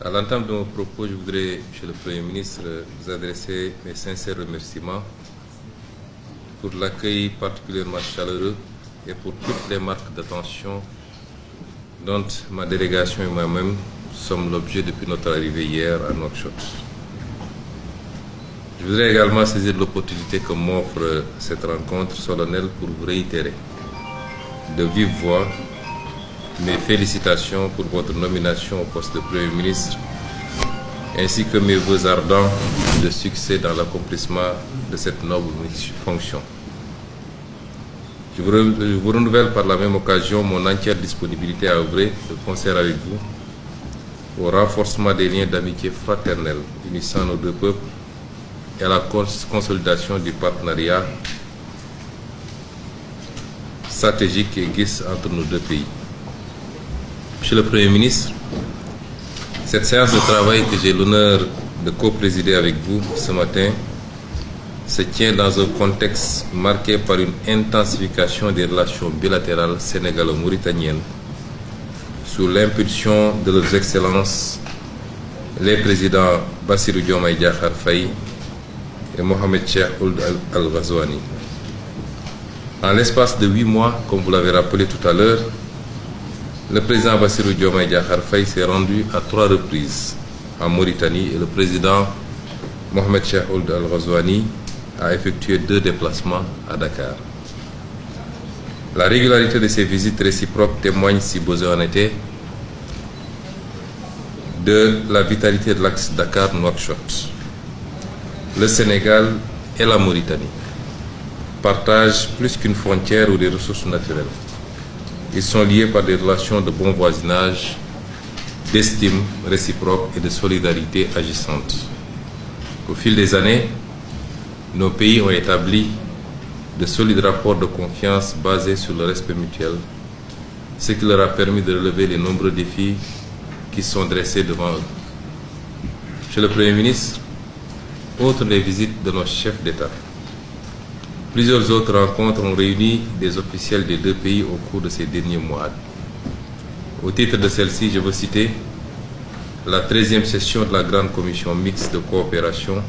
À l'entame de mon propos, je voudrais, Monsieur le Premier ministre, vous adresser mes sincères remerciements pour l'accueil particulièrement chaleureux et pour toutes les marques d'attention dont ma délégation et moi-même sommes l'objet depuis notre arrivée hier à Nouakchott. Je voudrais également saisir l'opportunité que m'offre cette rencontre solennelle pour vous réitérer de vive voix mes félicitations pour votre nomination au poste de Premier ministre, ainsi que mes vœux ardents de succès dans l'accomplissement de cette noble fonction. Je vous renouvelle par la même occasion mon entière disponibilité à œuvrer de concert avec vous au renforcement des liens d'amitié fraternelle unissant nos deux peuples et à la consolidation du partenariat stratégique qui existe entre nos deux pays. Monsieur le Premier ministre, cette séance de travail que j'ai l'honneur de co-présider avec vous ce matin se tient dans un contexte marqué par une intensification des relations bilatérales sénégalo-mauritaniennes sous l'impulsion de leurs excellences les présidents Bassirou Diomaye Diakhar Faye et Mohamed Cheikh Ould Al Ghazouani. En l'espace de 8 mois, comme vous l'avez rappelé tout à l'heure, le président Bassirou Diomaye Diakhar Faye s'est rendu à 3 reprises en Mauritanie et le président Mohamed Cheikh Ould Al Ghazouani a effectué 2 déplacements à Dakar. La régularité de ces visites réciproques témoigne, si besoin en était, de la vitalité de l'axe Dakar-Nouakchott. Le Sénégal et la Mauritanie partagent plus qu'une frontière ou des ressources naturelles. Ils sont liés par des relations de bon voisinage, d'estime réciproque et de solidarité agissante. Au fil des années, nos pays ont établi de solides rapports de confiance basés sur le respect mutuel, ce qui leur a permis de relever les nombreux défis qui sont dressés devant eux. Monsieur le Premier ministre, outre les visites de nos chefs d'État, plusieurs autres rencontres ont réuni des officiels des deux pays au cours de ces derniers mois. Au titre de celle-ci, je veux citer la 13e session de la Grande Commission mixte de coopération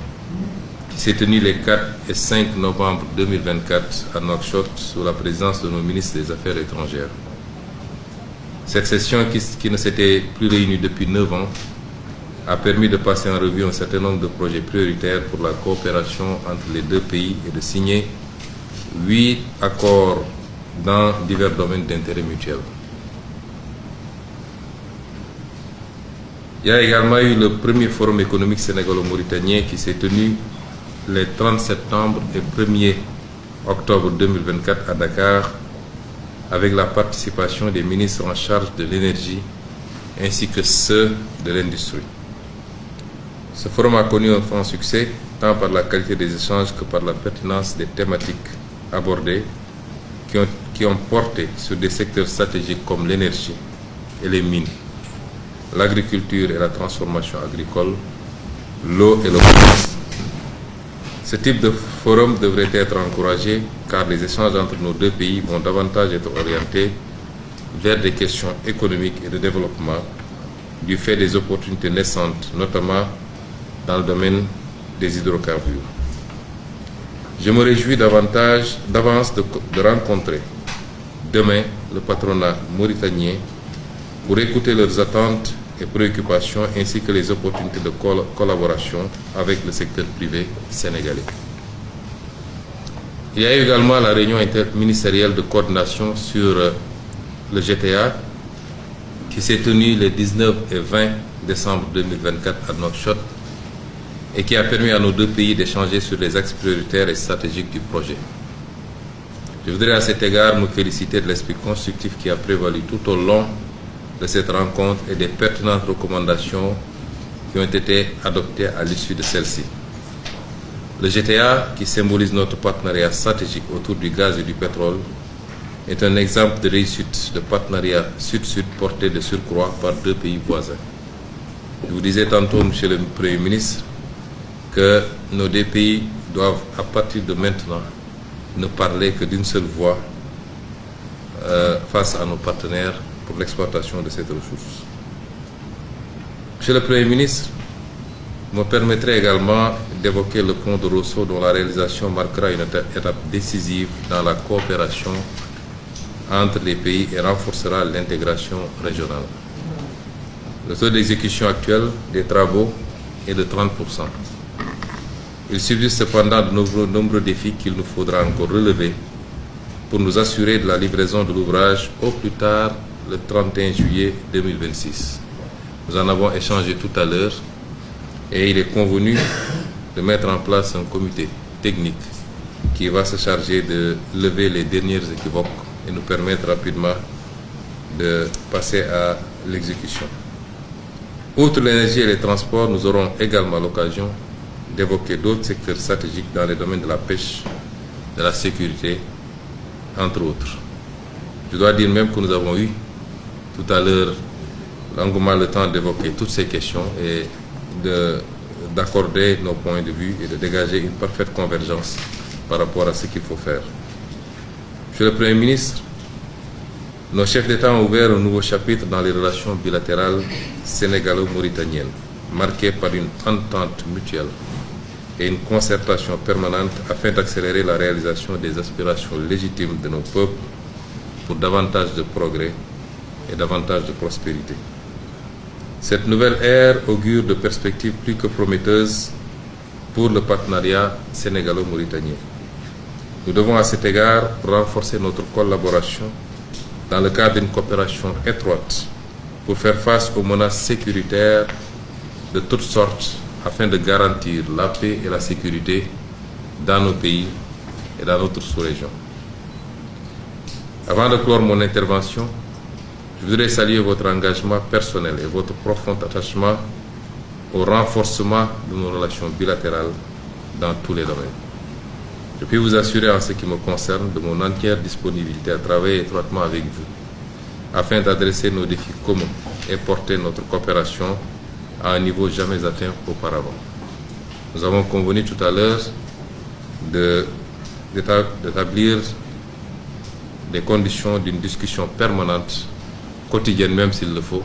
qui s'est tenue les 4 et 5 novembre 2024 à Nouakchott sous la présidence de nos ministres des Affaires étrangères. Cette session, qui ne s'était plus réunie depuis 9 ans, a permis de passer en revue un certain nombre de projets prioritaires pour la coopération entre les deux pays et de signer 8 accords dans divers domaines d'intérêt mutuel. Il y a également eu le premier forum économique sénégalo-mauritanien qui s'est tenu les 30 septembre et 1er octobre 2024 à Dakar avec la participation des ministres en charge de l'énergie ainsi que ceux de l'industrie. Ce forum a connu un franc succès tant par la qualité des échanges que par la pertinence des thématiques abordées qui ont porté sur des secteurs stratégiques comme l'énergie et les mines, l'agriculture et la transformation agricole, l'eau et le commerce. Ce type de forum devrait être encouragé car les échanges entre nos deux pays vont davantage être orientés vers des questions économiques et de développement du fait des opportunités naissantes, notamment dans le domaine des hydrocarbures. Je me réjouis d'avance de rencontrer demain le patronat mauritanien pour écouter leurs attentes et préoccupations ainsi que les opportunités de collaboration avec le secteur privé sénégalais. Il y a eu également la réunion interministérielle de coordination sur le GTA qui s'est tenue les 19 et 20 décembre 2024 à Nouakchott et qui a permis à nos deux pays d'échanger sur les axes prioritaires et stratégiques du projet. Je voudrais à cet égard me féliciter de l'esprit constructif qui a prévalu tout au long de cette rencontre et des pertinentes recommandations qui ont été adoptées à l'issue de celle-ci. Le GTA, qui symbolise notre partenariat stratégique autour du gaz et du pétrole, est un exemple de réussite de partenariat sud-sud porté de surcroît par deux pays voisins. Je vous disais tantôt, Monsieur le Premier ministre, que nos deux pays doivent, à partir de maintenant, ne parler que d'une seule voix face à nos partenaires pour l'exploitation de cette ressource. Monsieur le Premier ministre, me permettrez également d'évoquer le pont de Rosso dont la réalisation marquera une étape décisive dans la coopération entre les pays et renforcera l'intégration régionale. Le taux d'exécution actuel des travaux est de 30%. Il subsiste cependant de nombreux défis qu'il nous faudra encore relever pour nous assurer de la livraison de l'ouvrage au plus tard le 31 juillet 2026. Nous en avons échangé tout à l'heure et il est convenu de mettre en place un comité technique qui va se charger de lever les dernières équivoques et nous permettre rapidement de passer à l'exécution. Outre l'énergie et les transports, nous aurons également l'occasion d'évoquer d'autres secteurs stratégiques dans les domaines de la pêche, de la sécurité, entre autres. Je dois dire même que nous avons eu tout à l'heure longuement le temps d'évoquer toutes ces questions et d'accorder nos points de vue et de dégager une parfaite convergence par rapport à ce qu'il faut faire. Monsieur le Premier ministre, nos chefs d'État ont ouvert un nouveau chapitre dans les relations bilatérales sénégalo-mauritaniennes, marqué par une entente mutuelle et une concertation permanente afin d'accélérer la réalisation des aspirations légitimes de nos peuples pour davantage de progrès et davantage de prospérité. Cette nouvelle ère augure de perspectives plus que prometteuses pour le partenariat sénégalo-mauritanien. Nous devons à cet égard renforcer notre collaboration dans le cadre d'une coopération étroite pour faire face aux menaces sécuritaires de toutes sortes afin de garantir la paix et la sécurité dans nos pays et dans notre sous-région. Avant de clore mon intervention, je voudrais saluer votre engagement personnel et votre profond attachement au renforcement de nos relations bilatérales dans tous les domaines. Je puis vous assurer en ce qui me concerne de mon entière disponibilité à travailler étroitement avec vous afin d'adresser nos défis communs et porter notre coopération à un niveau jamais atteint auparavant. Nous avons convenu tout à l'heure d'établir des conditions d'une discussion permanente, quotidienne même s'il le faut,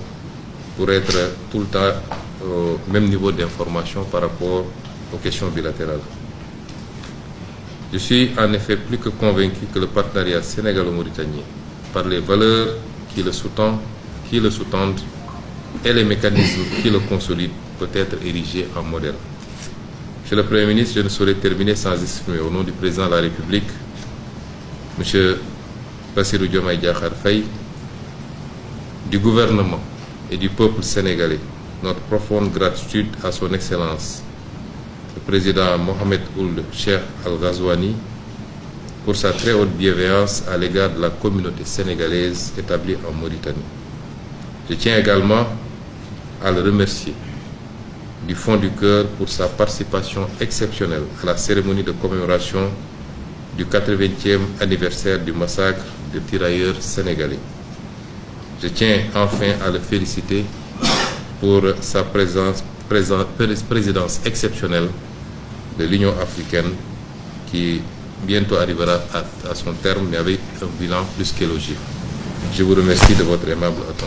pour être tout le temps au même niveau d'information par rapport aux questions bilatérales. Je suis en effet plus que convaincu que le partenariat sénégalo-mauritanien, par les valeurs qui le sous-tendent et les mécanismes qui le consolident, peut être érigé en modèle. Monsieur le Premier ministre, je ne saurais terminer sans exprimer au nom du Président de la République, M. Bassirou Diomaye Diakhar Faye, du gouvernement et du peuple sénégalais, notre profonde gratitude à son Excellence, le Président Mohamed Ould Cheikh Al Ghazouani, pour sa très haute bienveillance à l'égard de la communauté sénégalaise établie en Mauritanie. Je tiens également à le remercier du fond du cœur pour sa participation exceptionnelle à la cérémonie de commémoration du 80e anniversaire du massacre des tirailleurs sénégalais. Je tiens enfin à le féliciter pour sa présidence exceptionnelle de l'Union africaine qui bientôt arrivera à son terme, mais avec un bilan plus qu'élogieux. Je vous remercie de votre aimable attention.